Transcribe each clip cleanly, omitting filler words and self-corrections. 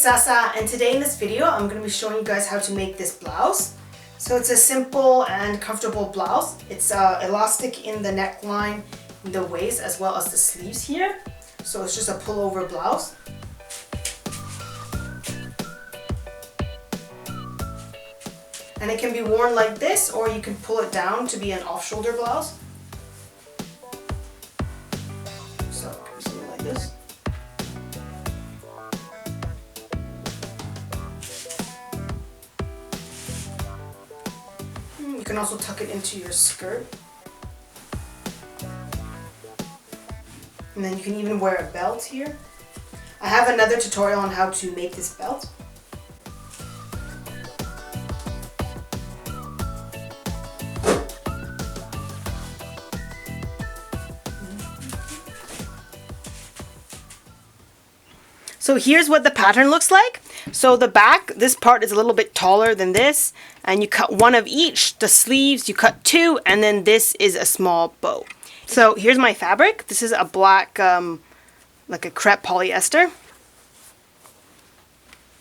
it's Sasa, and today in this video I'm going to be showing you guys how to make this blouse. So it's a simple and comfortable blouse. It's elastic in the neckline, in the waist, as well as the sleeves here. So it's just a pullover blouse. And it can be worn like this, or you can pull it down to be an off-shoulder blouse. So something like this. You can also tuck it into your skirt. And then you can even wear a belt here. I have another tutorial on how to make this belt. So here's what the pattern looks like. So the back, this part is a little bit taller than this, and you cut one of each. The sleeves, you cut two, and then this is a small bow. So here's my fabric. This is a black, like a crepe polyester.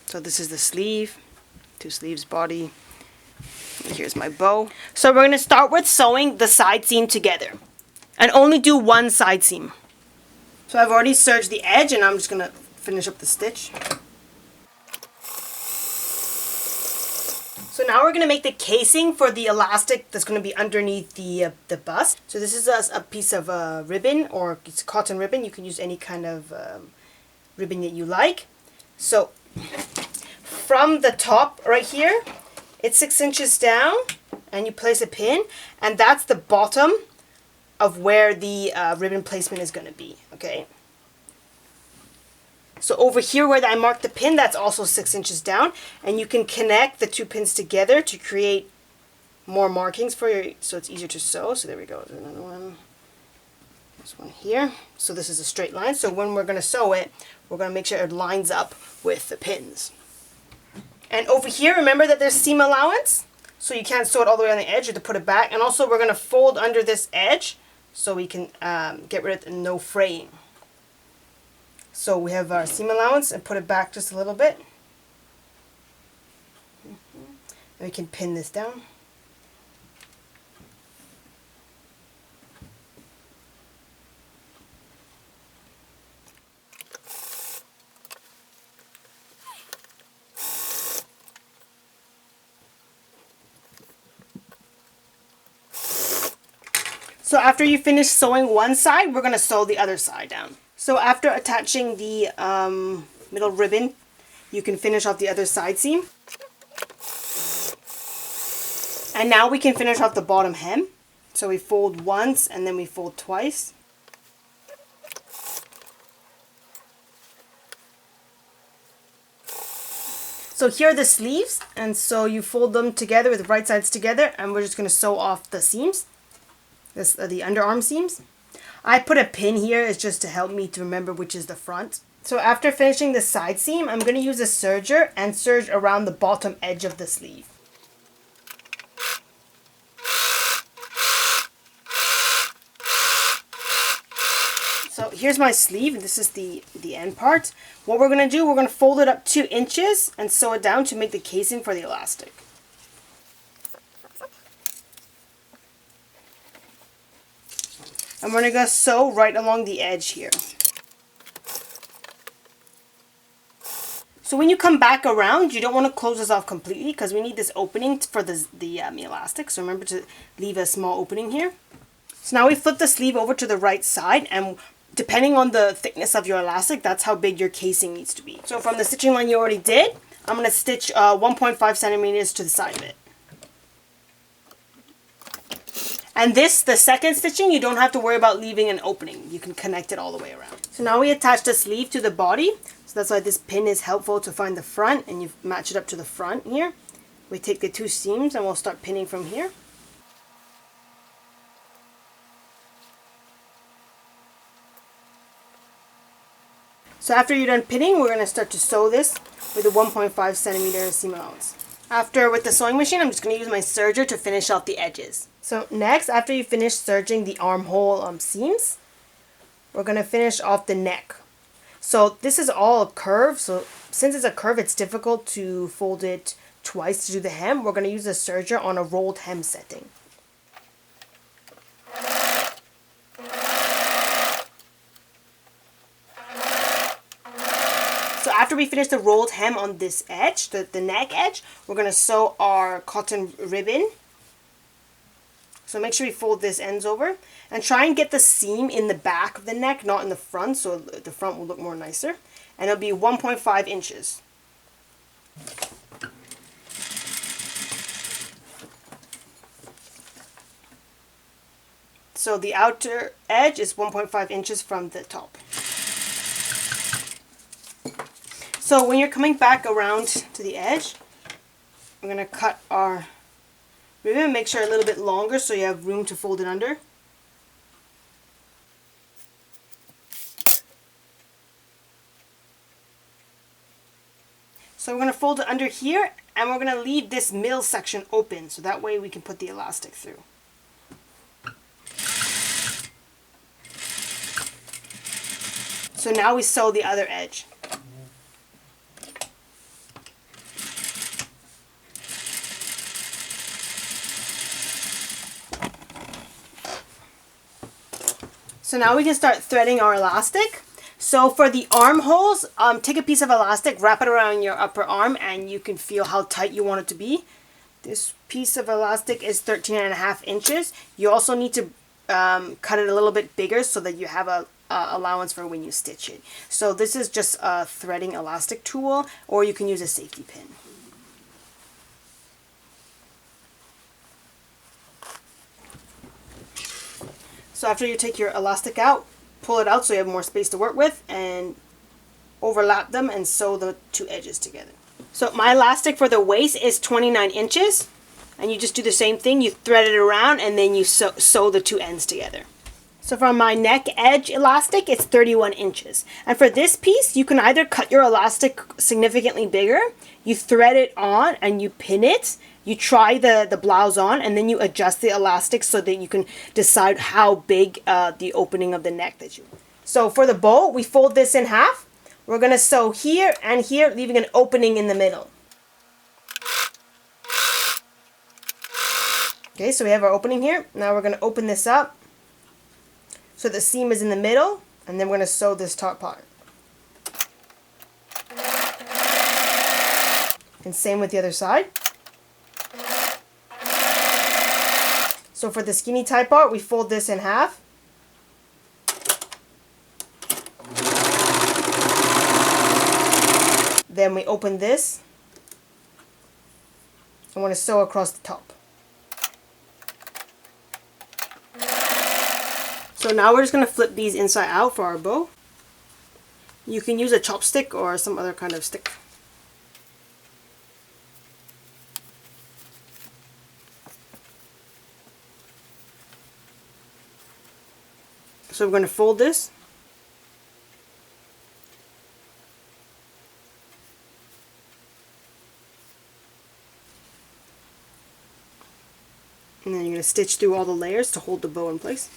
So this is the sleeve, two sleeves, body. Here's my bow. So we're going to start with sewing the side seam together, and only do one side seam. So I've already serged the edge, and I'm just going to finish up the stitch. So now we're going to make the casing for the elastic that's going to be underneath the bust. So this is a piece of ribbon, or it's cotton ribbon. You can use any kind of ribbon that you like. So from the top right here, it's 6 inches down, and you place a pin, and that's the bottom of where the ribbon placement is going to be, okay? So over here where I marked the pin, that's also 6 inches down, and you can connect the two pins together to create more markings for your, so it's easier to sew. So there we go, there's another one. This one here. So this is a straight line. So when we're going to sew it, we're going to make sure it lines up with the pins. And over here, remember that there's seam allowance, so you can't sew it all the way on the edge. You have to put it back. And also we're going to fold under this edge so we can get rid of the no fraying. So we have our seam allowance, and put it back just a little bit. And we can pin this down. So after you finish sewing one side, we're going to sew the other side down. So after attaching the middle ribbon, you can finish off the other side seam. And now we can finish off the bottom hem. So we fold once and then we fold twice. So here are the sleeves, and so you fold them together with the right sides together, and we're just going to sew off the seams. This the underarm seams. I put a pin here, it's just to help me to remember which is the front. So after finishing the side seam, I'm going to use a serger and serge around the bottom edge of the sleeve. So here's my sleeve, this is the end part. What we're going to do, we're going to fold it up 2 inches and sew it down to make the casing for the elastic. And we're going to sew right along the edge here. So when you come back around, you don't want to close this off completely because we need this opening for the elastic. So remember to leave a small opening here. So now we flip the sleeve over to the right side, and depending on the thickness of your elastic, that's how big your casing needs to be. So from the stitching line you already did, I'm going to stitch 1.5 centimeters to the side of it. And this, the second stitching, you don't have to worry about leaving an opening. You can connect it all the way around. So now we attach the sleeve to the body. So that's why this pin is helpful to find the front, and you match it up to the front here. We take the 2 seams and we'll start pinning from here. So after you're done pinning, we're going to start to sew this with a 1.5 centimeter seam allowance. After, with the sewing machine, I'm just going to use my serger to finish off the edges. So next, after you finish serging the armhole seams, we're going to finish off the neck. So this is all a curve, so since it's a curve, it's difficult to fold it twice to do the hem. We're going to use a serger on a rolled hem setting. So after we finish the rolled hem on this edge, the neck edge, we're going to sew our cotton ribbon. So make sure you fold this ends over and try and get the seam in the back of the neck, not in the front, so the front will look more nicer. And it'll be 1.5 inches. So the outer edge is 1.5 inches from the top. So when you're coming back around to the edge, we're going to cut our ribbon, make sure a little bit longer so you have room to fold it under. So we're going to fold it under here, and we're going to leave this middle section open so that way we can put the elastic through. So now we sew the other edge. So now we can start threading our elastic. So for the armholes, take a piece of elastic, wrap it around your upper arm, and you can feel how tight you want it to be. This piece of elastic is 13.5 inches. You also need to cut it a little bit bigger so that you have a allowance for when you stitch it. So this is just a threading elastic tool, or you can use a safety pin. So after you take your elastic out, pull it out so you have more space to work with, and overlap them and sew the two edges together. So my elastic for the waist is 29 inches, and you just do the same thing. You thread it around and then you sew the two ends together. So for my neck edge elastic, it's 31 inches. And for this piece, you can either cut your elastic significantly bigger, you thread it on and you pin it, you try the blouse on, and then you adjust the elastic so that you can decide how big the opening of the neck that you want. So for the bow, we fold this in half. We're going to sew here and here, leaving an opening in the middle. Okay, so we have our opening here. Now we're going to open this up so the seam is in the middle, and then we're going to sew this top part. And same with the other side. So for the skinny tie part, we fold this in half. Then we open this. I want to sew across the top. So now we're just going to flip these inside out for our bow. You can use a chopstick or some other kind of stick. So we're going to fold this. And then you're going to stitch through all the layers to hold the bow in place.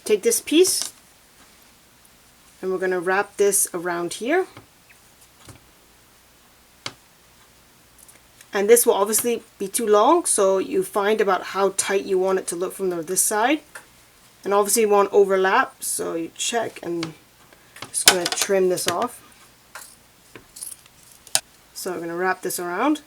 Take this piece and we're going to wrap this around here. And this will obviously be too long, so you find about how tight you want it to look from this side. And obviously you want overlap, so you check, and just going to trim this off. So I'm going to wrap this around.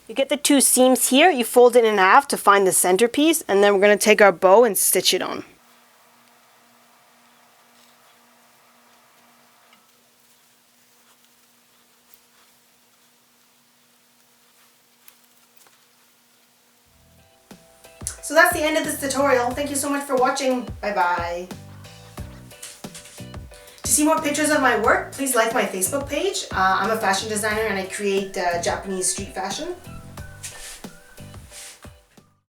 You get the two seams here, you fold it in half to find the centerpiece, and then we're going to take our bow and stitch it on. So that's the end of this tutorial. Thank you so much for watching. Bye bye. To see more pictures of my work, please like my Facebook page. I'm a fashion designer and I create Japanese street fashion.